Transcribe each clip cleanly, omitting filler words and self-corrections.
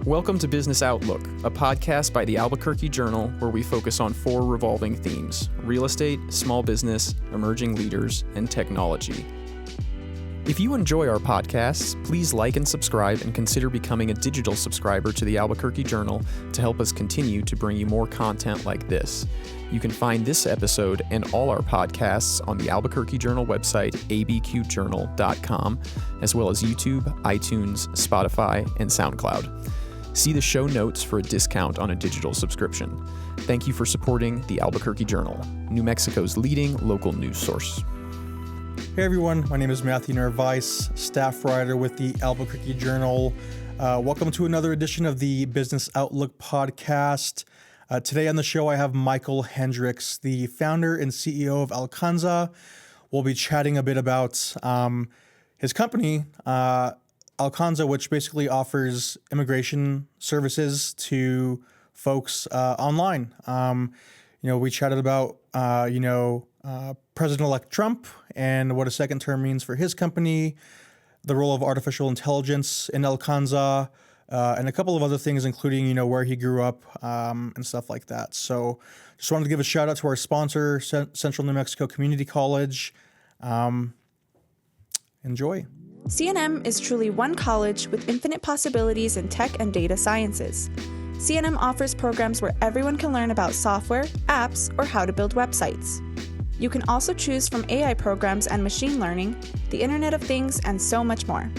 Welcome to Business Outlook, a podcast by the Albuquerque Journal where we focus on 4 revolving themes: real estate, small business, emerging leaders, and technology. If you enjoy our podcasts, please like and subscribe and consider becoming a digital subscriber to the Albuquerque Journal to help us continue to bring you more content like this. You can find this episode and all our podcasts on the Albuquerque Journal website, abqjournal.com, as well as YouTube, iTunes, Spotify, and SoundCloud. See the show notes for a discount on a digital subscription. Thank you for supporting the Albuquerque Journal, New Mexico's leading local news source. Hey everyone, my name is Matthew Narvaiz, staff writer with the Albuquerque Journal. Welcome to another edition of the Business Outlook podcast. Today on the show, I have Michael Hendricks, the founder and CEO of Allcanza. We'll be chatting a bit about his company, Allcanza, which basically offers immigration services to folks online. We chatted about, President-elect Trump and what a second term means for his company, the role of artificial intelligence in Allcanza, and a couple of other things, including, where he grew up and stuff like that. So just wanted to give a shout out to our sponsor, Central New Mexico Community College. Enjoy. C&M is truly one college with infinite possibilities in tech and data sciences. C&M offers programs where everyone can learn about software, apps, or how to build websites. You can also choose from AI programs and machine learning, the Internet of Things, and so much more.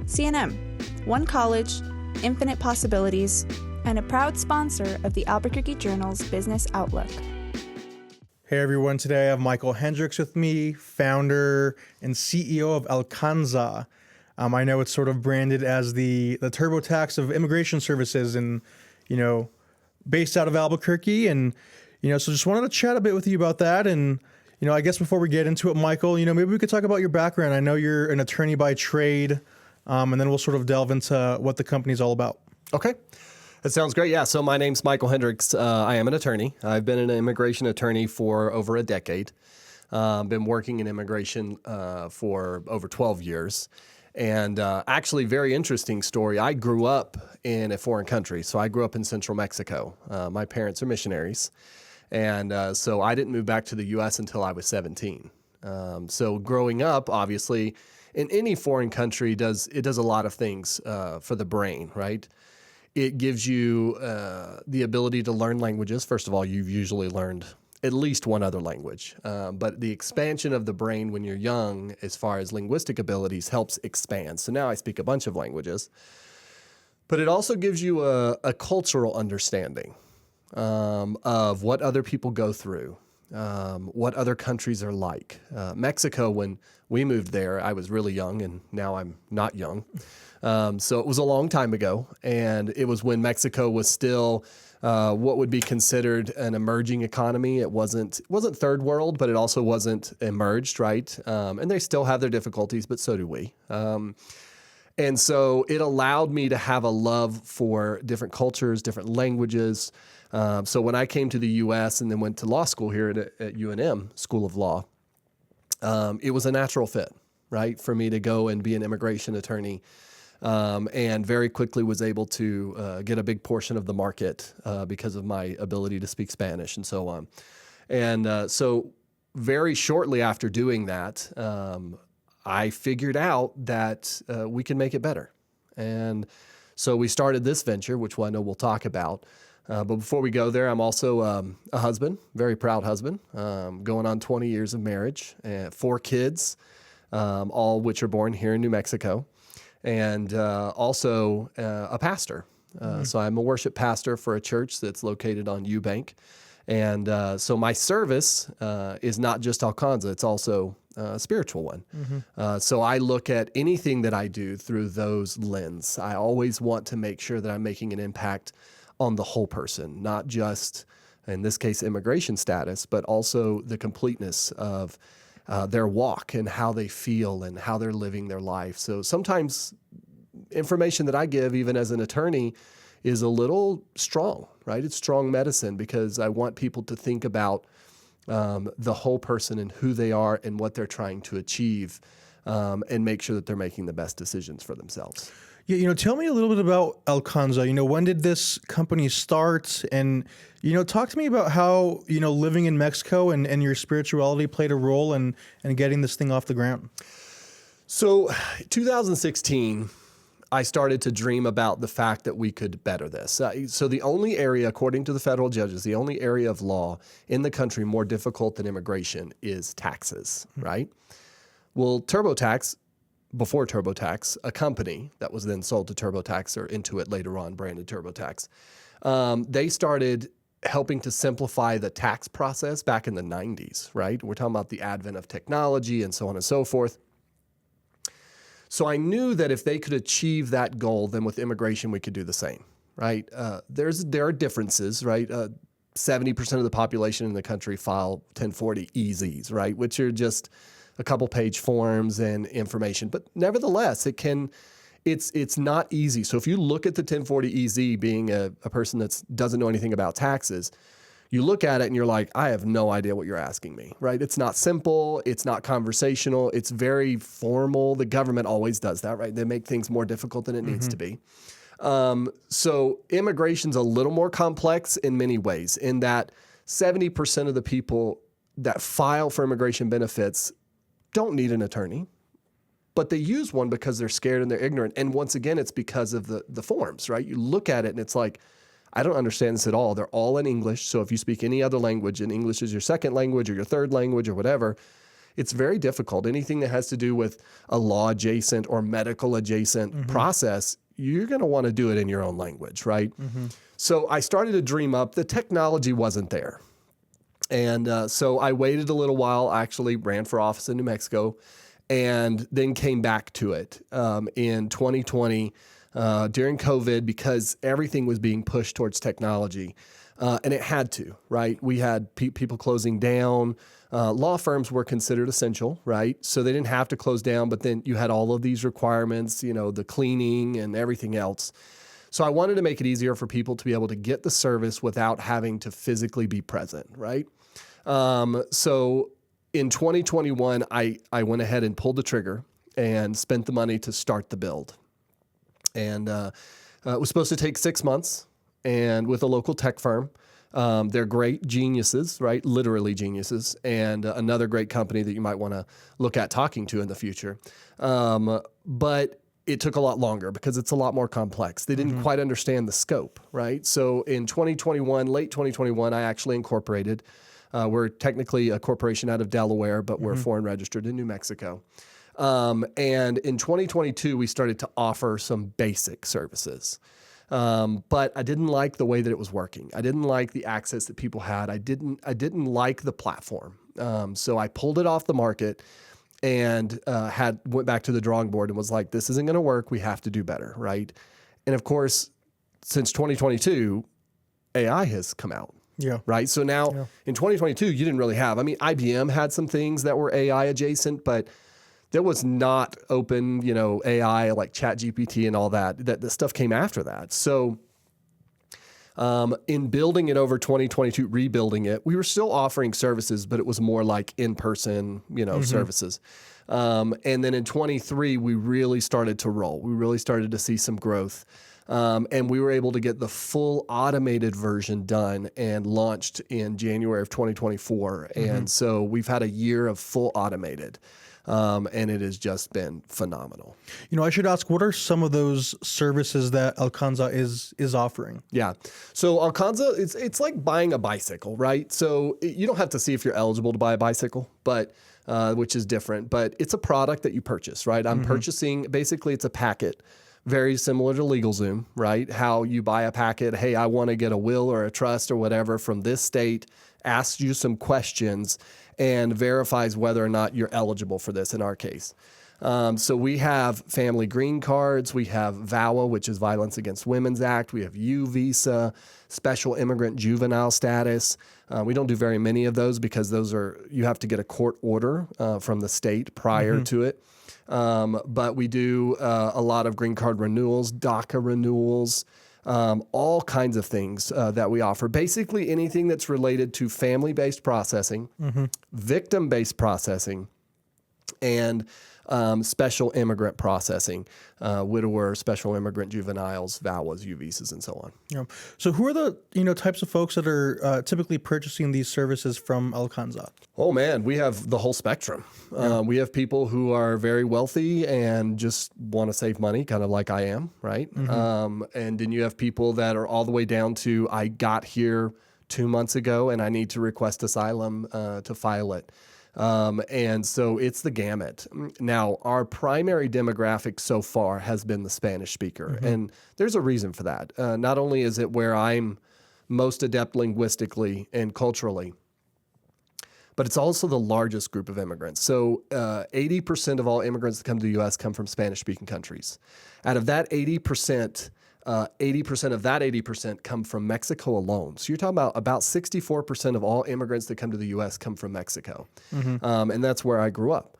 C&M, one college, infinite possibilities, and a proud sponsor of the Albuquerque Journal's Business Outlook. Hey everyone, today I have Michael Hendricks with me, founder and CEO of Allcanza. I know it's sort of branded as the TurboTax of immigration services and, based out of Albuquerque. And, so just wanted to chat a bit with you about that. And, I guess before we get into it, Michael, maybe we could talk about your background. I know you're an attorney by trade, and then we'll sort of delve into what the company's all about. Okay. That sounds great. Yeah. So my name's Michael Hendricks. I am an attorney. I've been an immigration attorney for over a decade. Been working in immigration for over 12 years. And actually, very interesting story. I grew up in a foreign country. So I grew up in central Mexico. My parents are missionaries. And so I didn't move back to the U.S. until I was 17. So growing up, obviously, in any foreign country, does a lot of things for the brain, right? It gives you the ability to learn languages. First of all, you've usually learned at least one other language. But the expansion of the brain when you're young, as far as linguistic abilities, helps expand. So now I speak a bunch of languages. But it also gives you a cultural understanding of what other people go through, what other countries are like. Mexico, when we moved there, I was really young, and now I'm not young. So it was a long time ago, and it was when Mexico was still what would be considered an emerging economy. It wasn't third world, but it also wasn't emerged, right? And they still have their difficulties, but so do we. And so it allowed me to have a love for different cultures, different languages. So when I came to the U.S. and then went to law school here at UNM, School of Law, it was a natural fit, right, for me to go and be an immigration attorney. And very quickly was able to get a big portion of the market because of my ability to speak Spanish and so on. And so very shortly after doing that, I figured out that we can make it better. And so we started this venture, which I know we'll talk about. But before we go there, I'm also a husband, very proud husband, going on 20 years of marriage, 4 kids, all which are born here in New Mexico. And also a pastor. So I'm a worship pastor for a church that's located on Eubank. And so my service is not just Allcanza, it's also a spiritual one. So I look at anything that I do through those lens. I always want to make sure that I'm making an impact on the whole person, not just, in this case, immigration status, but also the completeness of their walk and how they feel and how they're living their life. So sometimes information that I give, even as an attorney, is a little strong, right? It's strong medicine because I want people to think about the whole person and who they are and what they're trying to achieve and make sure that they're making the best decisions for themselves. Yeah, tell me a little bit about Allcanza. When did this company start? And, talk to me about how, living in Mexico and your spirituality played a role in getting this thing off the ground. So 2016, I started to dream about the fact that we could better this. So the only area, according to the federal judges, the only area of law in the country more difficult than immigration is taxes, right? Well, TurboTax, before TurboTax, a company that was then sold to TurboTax or Intuit later on, branded TurboTax, they started helping to simplify the tax process back in the 90s, right? We're talking about the advent of technology and so on and so forth. So I knew that if they could achieve that goal, then with immigration, we could do the same, right? There are differences, right? 70% of the population in the country file 1040 EZs, right? Which are just a couple page forms and information. But nevertheless, it's not easy. So if you look at the 1040 EZ being a person that doesn't know anything about taxes, you look at it and you're like, I have no idea what you're asking me, right? It's not simple. It's not conversational. It's very formal. The government always does that, right? They make things more difficult than it needs to be. So immigration's a little more complex in many ways, in that 70% of the people that file for immigration benefits don't need an attorney, but they use one because they're scared and they're ignorant. And once again, it's because of the forms, right? You look at it and it's like, I don't understand this at all. They're all in English. So if you speak any other language and English is your second language or your third language or whatever, it's very difficult. Anything that has to do with a law adjacent or medical adjacent process, you're going to want to do it in your own language, right? So I started to dream up. The technology wasn't there. And so I waited a little while, actually ran for office in New Mexico, and then came back to it in 2020 during COVID, because everything was being pushed towards technology. And it had to, right? We had people closing down. Law firms were considered essential, right? So they didn't have to close down, but then you had all of these requirements, the cleaning and everything else. So I wanted to make it easier for people to be able to get the service without having to physically be present, right? So in 2021, I went ahead and pulled the trigger and spent the money to start the build. And it was supposed to take 6 months, and with a local tech firm. They're great geniuses, right? Literally geniuses, and another great company that you might want to look at talking to in the future. But it took a lot longer because it's a lot more complex. They didn't quite understand the scope, right? So in 2021, late 2021, I actually incorporated. We're technically a corporation out of Delaware, but we're foreign registered in New Mexico. And in 2022, we started to offer some basic services. But I didn't like the way that it was working. I didn't like the access that people had. I didn't like the platform. So I pulled it off the market and went back to the drawing board and was like, this isn't going to work. We have to do better, right? And of course, since 2022, AI has come out. Yeah. Right. So now in 2022, you didn't really have, IBM had some things that were AI adjacent, but there was not open, AI like ChatGPT and all that. The stuff came after that. So in building it over 2022, rebuilding it, we were still offering services, but it was more like in-person, services. And then in 23, we really started to roll. We really started to see some growth. And we were able to get the full automated version done and launched in January of 2024. And so we've had a year of full automated. And it has just been phenomenal. I should ask, what are some of those services that Allcanza is offering? Yeah. So Allcanza, it's like buying a bicycle, right? So you don't have to see if you're eligible to buy a bicycle, but which is different. But it's a product that you purchase, right? I'm purchasing, basically it's a packet. Very similar to LegalZoom, right? How you buy a packet, hey, I want to get a will or a trust or whatever from this state, asks you some questions, and verifies whether or not you're eligible for this in our case. So we have family green cards, we have VAWA, which is Violence Against Women's Act, we have U visa, special immigrant juvenile status. We don't do very many of those because you have to get a court order from the state prior to it. But we do a lot of green card renewals, DACA renewals, all kinds of things that we offer. Basically anything that's related to family-based processing, victim-based processing, and special immigrant processing, widower, special immigrant juveniles, VAWAs, U visas, and so on. Yeah. So who are the types of folks that are typically purchasing these services from Allcanza? Oh man, we have the whole spectrum. We have people who are very wealthy and just want to save money, kind of like I am, right? And then you have people that are all the way down to, I got here 2 months ago and I need to request asylum to file it. And so it's the gamut. Now, our primary demographic so far has been the Spanish speaker. And there's a reason for that. Not only is it where I'm most adept linguistically and culturally, but it's also the largest group of immigrants. So 80% of all immigrants that come to the U.S. come from Spanish-speaking countries. Out of that 80%, 80% of that 80% come from Mexico alone. So you're talking about 64% of all immigrants that come to the U.S. come from Mexico. And that's where I grew up.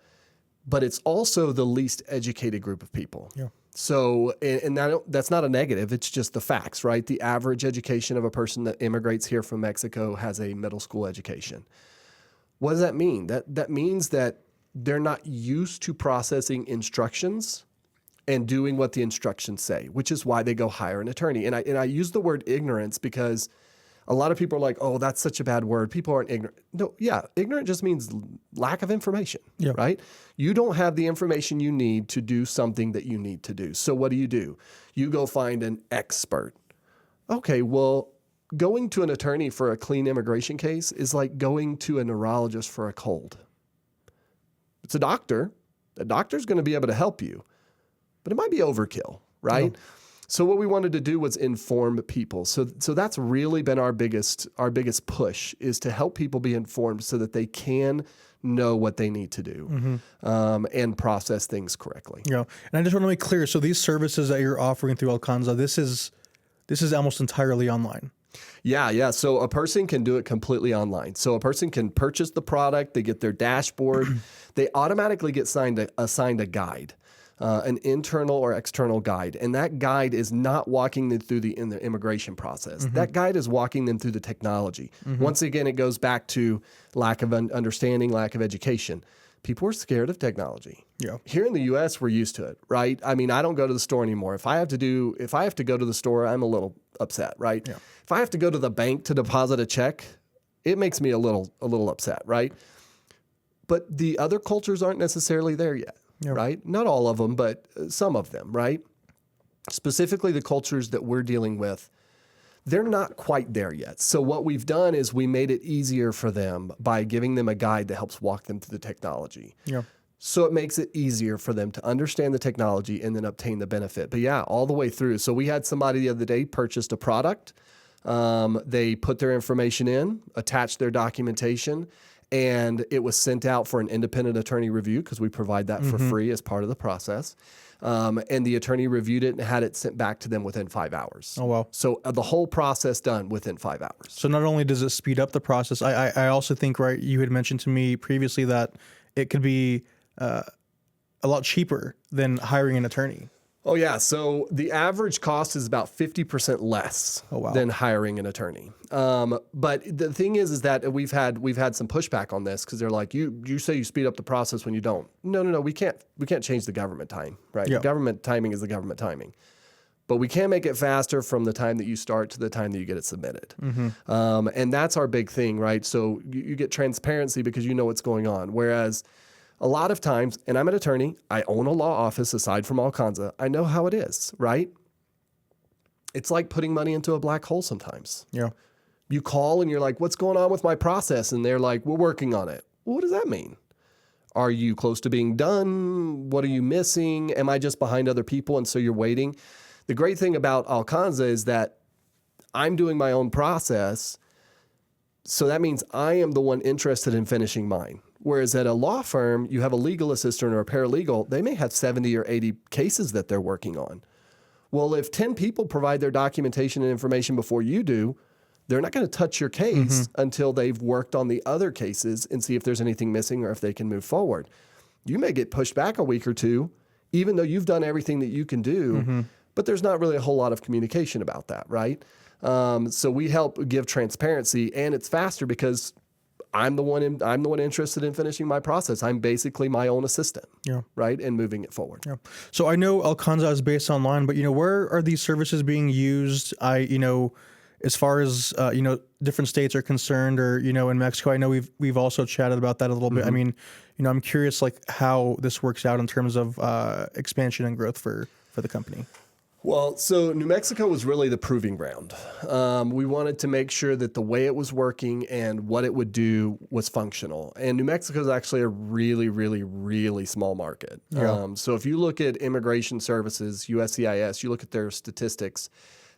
But it's also the least educated group of people. Yeah. So, and that's not a negative, it's just the facts, right? The average education of a person that immigrates here from Mexico has a middle school education. What does that mean? That means that they're not used to processing instructions and doing what the instructions say, which is why they go hire an attorney. And I use the word ignorance because a lot of people are like, oh, that's such a bad word. People aren't ignorant. No, yeah, ignorant just means lack of information, right? You don't have the information you need to do something that you need to do. So what do? You go find an expert. Okay, well, going to an attorney for a clean immigration case is like going to a neurologist for a cold. It's a doctor. The doctor's going to be able to help you, but it might be overkill, right? No. So what we wanted to do was inform people. So that's really been our biggest push, is to help people be informed so that they can know what they need to do and process things correctly. Yeah, and I just want to make clear. So these services that you're offering through Allcanza, this is almost entirely online. Yeah. So a person can do it completely online. So a person can purchase the product, they get their dashboard, they automatically get assigned a guide. An internal or external guide. And that guide is not walking them through the immigration process. That guide is walking them through the technology. Once again, it goes back to lack of understanding, lack of education. People are scared of technology. Yeah. Here in the U.S., we're used to it, right? I mean, I don't go to the store anymore. If I have to go to the store, I'm a little upset, right? Yeah. If I have to go to the bank to deposit a check, it makes me a little upset, right? But the other cultures aren't necessarily there yet. Yeah. Right? Not all of them, but some of them, right? Specifically the cultures that we're dealing with, they're not quite there yet. So what we've done is we made it easier for them by giving them a guide that helps walk them through the technology. Yeah. So it makes it easier for them to understand the technology and then obtain the benefit. But yeah, all the way through. So we had somebody the other day purchased a product. They put their information in, attached their documentation, and it was sent out for an independent attorney review because we provide that for free as part of the process. And the attorney reviewed it and had it sent back to them within 5 hours. Oh, wow. So the whole process done within 5 hours. So not only does it speed up the process, I also think, right, you had mentioned to me previously that it could be a lot cheaper than hiring an attorney. Oh, yeah. So the average cost is about 50% less than hiring an attorney. But the thing is that we've had some pushback on this because they're like, you say you speed up the process when you don't. No. We can't change the government time, right? Yeah. Government timing is the government timing. But we can make it faster from the time that you start to the time that you get it submitted. And that's our big thing, right? So you get transparency because you know what's going on. Whereas a lot of times, and I'm an attorney, I own a law office aside from Allcanza, I know how it is, right? It's like putting money into a black hole sometimes. Yeah. You call and you're like, what's going on with my process? And they're like, we're working on it. Well, what does that mean? Are you close to being done? What are you missing? Am I just behind other people and so you're waiting? The great thing about Allcanza is that I'm doing my own process, so that means I am the one interested in finishing mine. Whereas at a law firm, you have a legal assistant or a paralegal, they may have 70 or 80 cases that they're working on. Well, if 10 people provide their documentation and information before you do, they're not going to touch your case until they've worked on the other cases and see if there's anything missing or if they can move forward. You may get pushed back a week or two, even though you've done everything that you can do, but there's not really a whole lot of communication about that, right? So we help give transparency, and it's faster because I'm the one interested in finishing my process. I'm basically my own assistant, right, and moving it forward. Yeah. So I know Allcanza is based online, but where are these services being used? As far as different states are concerned, or in Mexico, I know we've also chatted about that a little bit. I mean, I'm curious like how this works out in terms of expansion and growth for the company. Well, so New Mexico was really the proving ground. We wanted to make sure that the way it was working and what it would do was functional. And New Mexico is actually a really, really, really small market. Yeah. So if you look at immigration services, USCIS, you look at their statistics,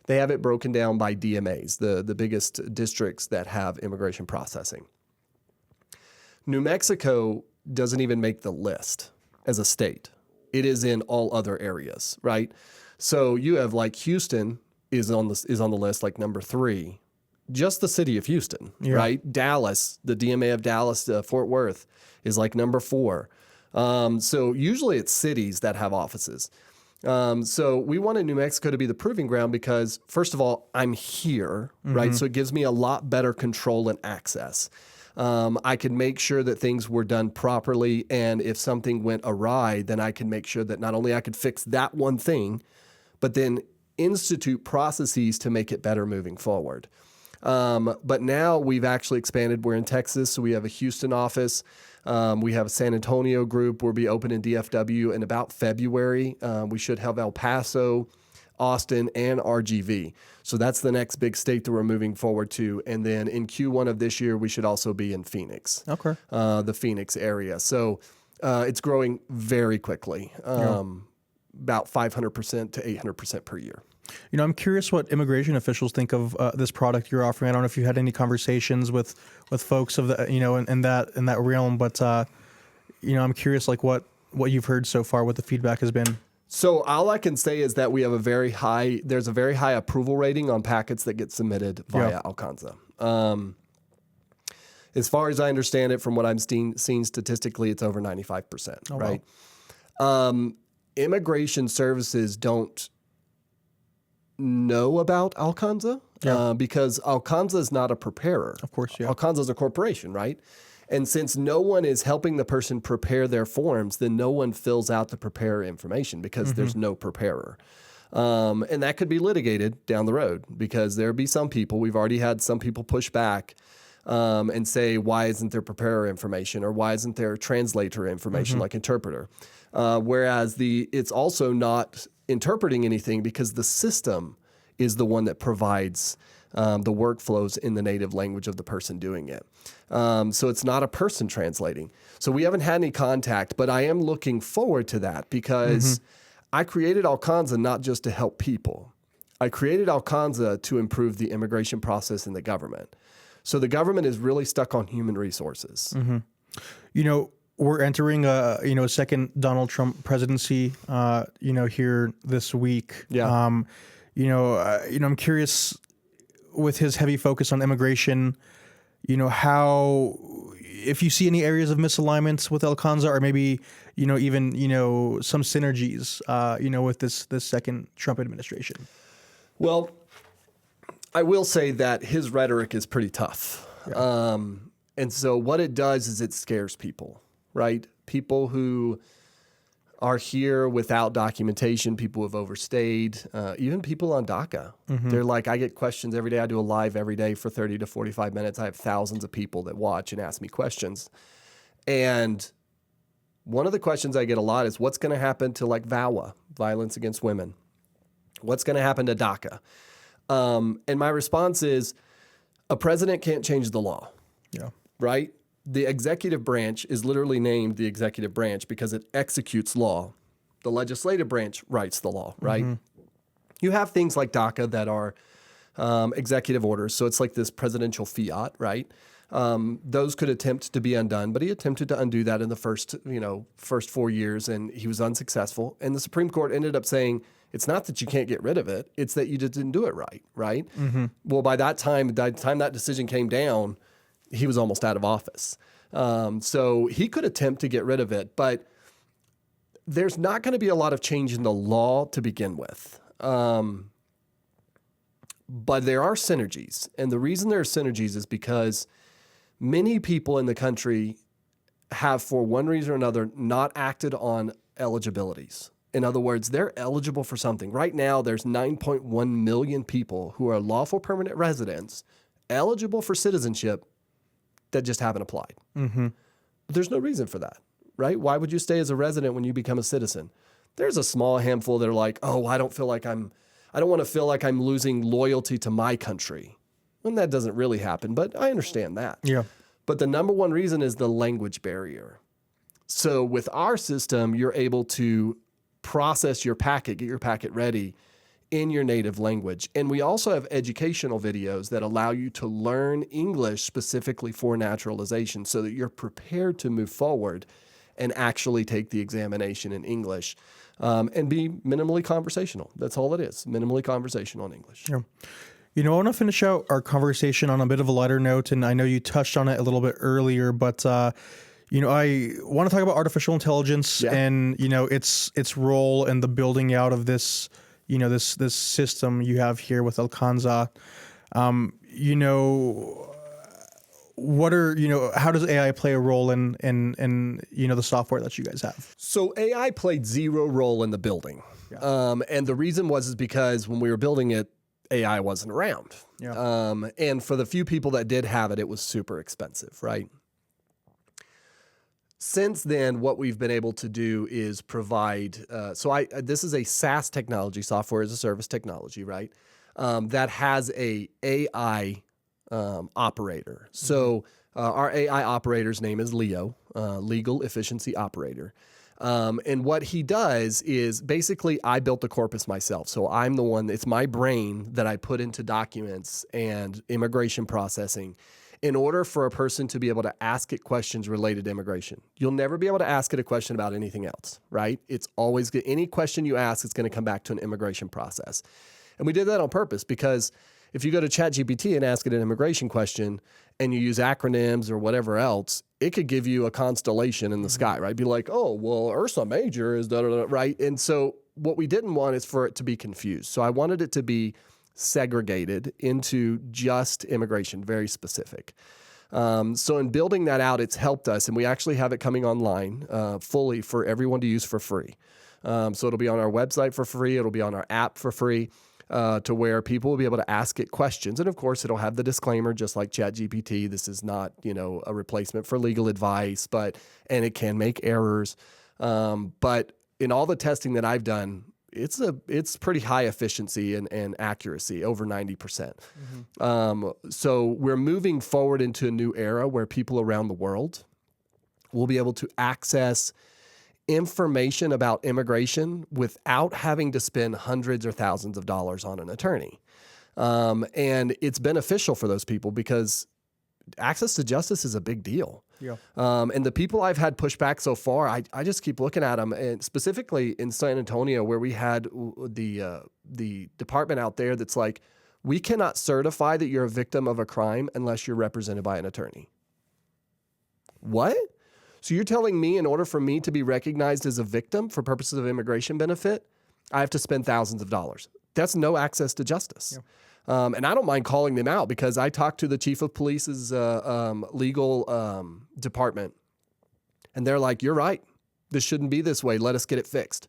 they have it broken down by DMAs, the biggest districts that have immigration processing. New Mexico doesn't even make the list as a state. It is in all other areas, right? So you have like Houston is on the list like number 3, just the city of Houston, right? Dallas, the DMA of Dallas, Fort Worth is like number 4. So usually it's cities that have offices. So we wanted New Mexico to be the proving ground because, first of all, I'm here, right? So it gives me a lot better control and access. I could make sure that things were done properly, and if something went awry, then I can make sure that not only I could fix that one thing, but then institute processes to make it better moving forward. But now we've actually expanded. We're in Texas, so we have a Houston office. We have a San Antonio group. We'll be open in DFW in about February. We should have El Paso, Austin, and RGV. So that's the next big state that we're moving forward to. And then in Q1 of this year, we should also be in Phoenix, the Phoenix area. So it's growing very quickly, about 500% to 800% per year. I'm curious what immigration officials think of this product you're offering. I don't know if you had any conversations with folks of the in that realm, but I'm curious like what you've heard so far, what the feedback has been. So all I can say is that we have there's a very high approval rating on packets that get submitted via Allcanza. As far as I understand it, from what I'm seeing statistically, it's over 95%, right? Wow. Immigration services don't know about Allcanza because Allcanza is not a preparer. Of course, Allcanza is a corporation, right? And since no one is helping the person prepare their forms, then no one fills out the preparer information because there's no preparer. And that could be litigated down the road because there'll be some people, we've already had some people push back and say, why isn't there preparer information or why isn't there translator information like interpreter? Whereas it's also not interpreting anything because the system is the one that provides the workflows in the native language of the person doing it. So it's not a person translating. So we haven't had any contact, but I am looking forward to that because I created Allcanza not just to help people. I created Allcanza to improve the immigration process in the government. So the government is really stuck on human resources. We're entering a second Donald Trump presidency, here this week. Yeah. I'm curious with his heavy focus on immigration, how, if you see any areas of misalignments with Allcanza or maybe, even, some synergies, with this second Trump administration. Well, I will say that his rhetoric is pretty tough. Yeah. And so what it does is it scares people. Right? People who are here without documentation, people who have overstayed, even people on DACA. They're like, I get questions every day. I do a live every day for 30 to 45 minutes. I have thousands of people that watch and ask me questions. And one of the questions I get a lot is what's going to happen to like VAWA, violence against women? What's going to happen to DACA? And my response is a president can't change the law. Yeah. Right? The executive branch is literally named the executive branch because it executes law. The legislative branch writes the law, right? You have things like DACA that are executive orders. So it's like this presidential fiat, right? Those could attempt to be undone, but he attempted to undo that in the first 4 years, and he was unsuccessful. And the Supreme Court ended up saying, it's not that you can't get rid of it, it's that you just didn't do it right? Well, by the time that decision came down, he was almost out of office. So he could attempt to get rid of it, but there's not going to be a lot of change in the law to begin with. But there are synergies. And the reason there are synergies is because Many people in the country have, for one reason or another, not acted on eligibilities. In other words, they're eligible for something. Right now, there's 9.1 million people who are lawful permanent residents eligible for citizenship that just haven't applied. But there's no reason for that, right? Why would you stay as a resident when you become a citizen? There's a small handful that are like, oh, I don't want to feel like I'm losing loyalty to my country. And that doesn't really happen, but I understand that. Yeah. But the number one reason is the language barrier. So with our system, you're able to process your packet, get your packet ready in your native language. And we also have educational videos that allow you to learn English specifically for naturalization so that you're prepared to move forward and actually take the examination in English and be minimally conversational. That's all it is, minimally conversational in English. Yeah. You know, I want to finish out our conversation on a bit of a lighter note, and I know you touched on it a little bit earlier, but you know, I want to talk about artificial intelligence and, you know, its role in the building out of this, you know, this system you have here with Allcanza. You know, how does AI play a role in you know, the software that you guys have? So AI played zero role in the building. Yeah. And the reason is because when we were building it, AI wasn't around. Yeah. And for the few people that did have it, it was super expensive, right? Since then, what we've been able to do is provide, this is a SaaS technology, software as a service technology, right? That has a AI operator. So our AI operator's name is Leo, Legal Efficiency Operator. And what he does is basically I built the corpus myself. So I'm the one, it's my brain that I put into documents and immigration processing in order for a person to be able to ask it questions related to immigration. You'll never be able to ask it a question about anything else, right? It's always good. Any question you ask, it's going to come back to an immigration process. And we did that on purpose because if you go to ChatGPT and ask it an immigration question and you use acronyms or whatever else, it could give you a constellation in the sky, right? Be like, oh, well, Ursa Major is da-da-da, right? And so what we didn't want is for it to be confused. So I wanted it to be segregated into just immigration, very specific. So in building that out, it's helped us, and we actually have it coming online fully for everyone to use for free. So it'll be on our website for free. It'll be on our app for free. To where people will be able to ask it questions. And of course, it'll have the disclaimer, just like ChatGPT. This is not, you know, a replacement for legal advice, and it can make errors. But in all the testing that I've done, it's pretty high efficiency and accuracy, over 90%. So we're moving forward into a new era where people around the world will be able to access information about immigration without having to spend hundreds or thousands of dollars on an attorney. And it's beneficial for those people because access to justice is a big deal. Yeah. And the people I've had pushback so far, I just keep looking at them, and specifically in San Antonio, where we had the department out there that's like, we cannot certify that you're a victim of a crime unless you're represented by an attorney. What? So you're telling me in order for me to be recognized as a victim for purposes of immigration benefit, I have to spend thousands of dollars. That's no access to justice. Yeah. And I don't mind calling them out because I talked to the chief of police's legal department, and they're like, you're right. This shouldn't be this way. Let us get it fixed.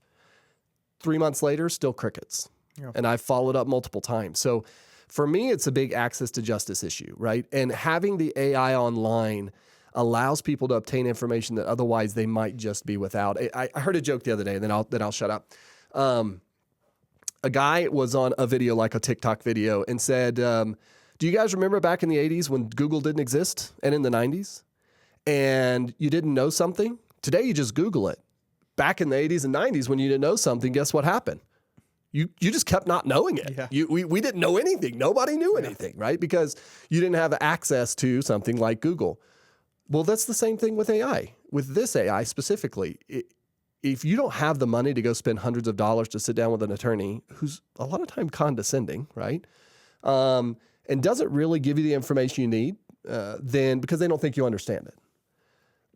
3 months later, still crickets. Yeah. And I've followed up multiple times. So for me, it's a big access to justice issue, right? And having the AI online allows people to obtain information that otherwise they might just be without. I heard a joke the other day, and then I'll shut up. A guy was on a video, like a TikTok video, and said, do you guys remember back in the 80s when Google didn't exist, and in the 90s? And you didn't know something? Today, you just Google it. Back in the 80s and 90s, when you didn't know something, guess what happened? You just kept not knowing it. Yeah. We didn't know anything. Nobody knew anything, right? Because you didn't have access to something like Google. Well, that's the same thing with AI. With this AI specifically, if you don't have the money to go spend hundreds of dollars to sit down with an attorney who's a lot of time condescending, right, and doesn't really give you the information you need, then because they don't think you understand it,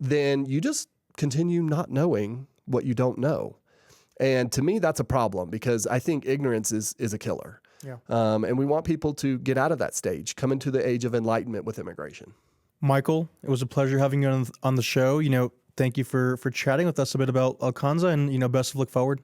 then you just continue not knowing what you don't know. And to me, that's a problem because I think ignorance is a killer. Yeah. And we want people to get out of that stage, come into the age of enlightenment with immigration. Michael, it was a pleasure having you on the show. Thank you for chatting with us a bit about Allcanza, and best of luck forward.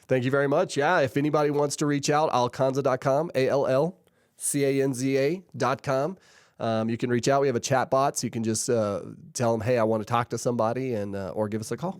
Thank you very much. Yeah, if anybody wants to reach out, allcanza.com, ALLCANZA.com. You can reach out. We have a chat bot, so you can just tell them, hey, I want to talk to somebody, and or give us a call.